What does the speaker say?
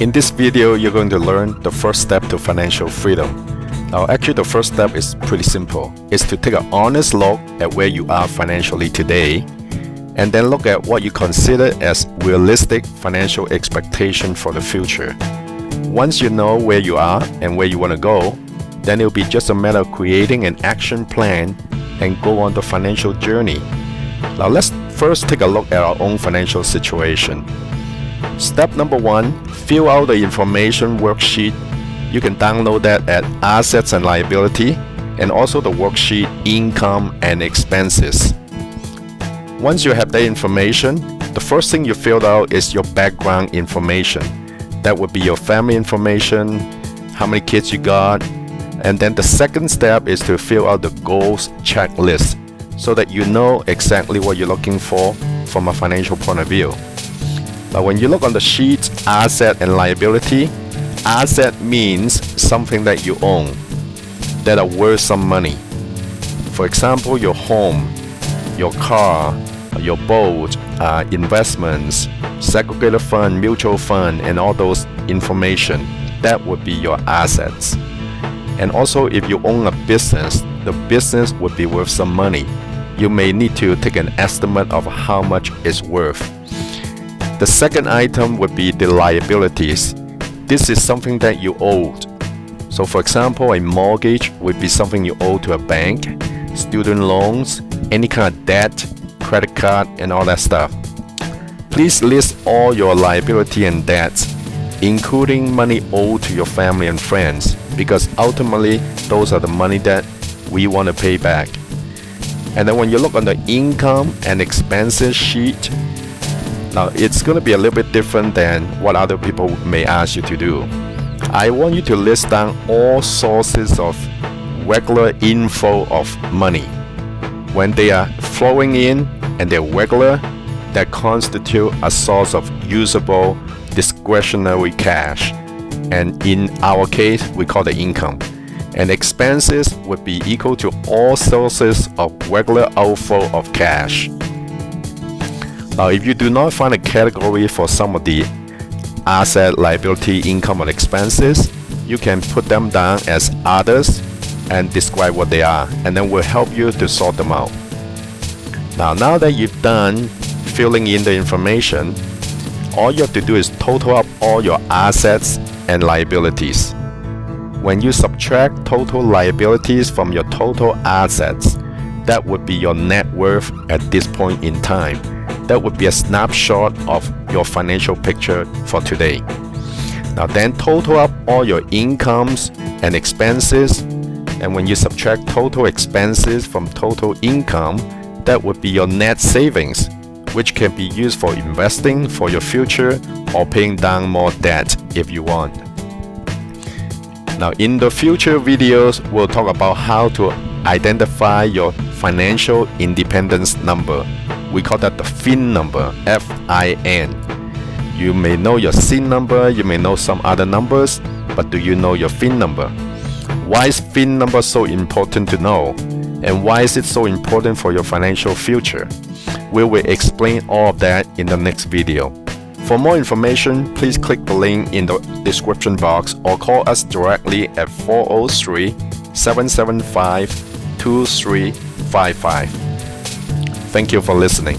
In this video, you're going to learn the first step to financial freedom. Now, actually, the first step is pretty simple. It's to take an honest look at where you are financially today, and then look at what you consider as realistic financial expectation for the future. Once you know where you are and where you want to go, then it'll be just a matter of creating an action plan and go on the financial journey. Now, let's first take a look at our own financial situation. Step number 1, fill out the information worksheet. You can download that at Assets and Liability, and also the worksheet Income and Expenses. Once you have that information, the first thing you fill out is your background information. That would be your family information, how many kids you got, and then the second step is to fill out the goals checklist so that you know exactly what you're looking for from a financial point of view. Now, when you look on the sheet Asset and Liability, asset means something that you own that are worth some money. For example, your home, your car, your boat, investments, segregated fund, mutual fund, and all those information, that would be your assets. And also, if you own a business, the business would be worth some money. You may need to take an estimate of how much it's worth. The second item would be the liabilities. This is something that you owed. So for example, a mortgage would be something you owe to a bank, student loans, any kind of debt, credit card, and all that stuff. Please list all your liability and debts, including money owed to your family and friends, because ultimately those are the money that we want to pay back. And then when you look on the income and expenses sheet, now it's going to be a little bit different than what other people may ask you to do. I want you to list down all sources of regular inflow of money. When they are flowing in and they're regular, that constitute a source of usable discretionary cash. And in our case, we call it income. And expenses would be equal to all sources of regular outflow of cash. Now, if you do not find a category for some of the asset, liability, income, or expenses, you can put them down as others and describe what they are, and then we'll help you to sort them out. Now that you've done filling in the information, all you have to do is total up all your assets and liabilities. When you subtract total liabilities from your total assets, that would be your net worth at this point in time. That would be a snapshot of your financial picture for today. Now then, total up all your incomes and expenses, and when you subtract total expenses from total income, that would be your net savings, which can be used for investing for your future or paying down more debt if you want. Now, in the future videos, we'll talk about how to identify your financial independence number. We call that the FIN number, F-I-N. You may know your SIN number, you may know some other numbers, but do you know your FIN number? Why is FIN number so important to know? And why is it so important for your financial future? We will explain all of that in the next video. For more information, please click the link in the description box or call us directly at 403-775-2355. Thank you for listening.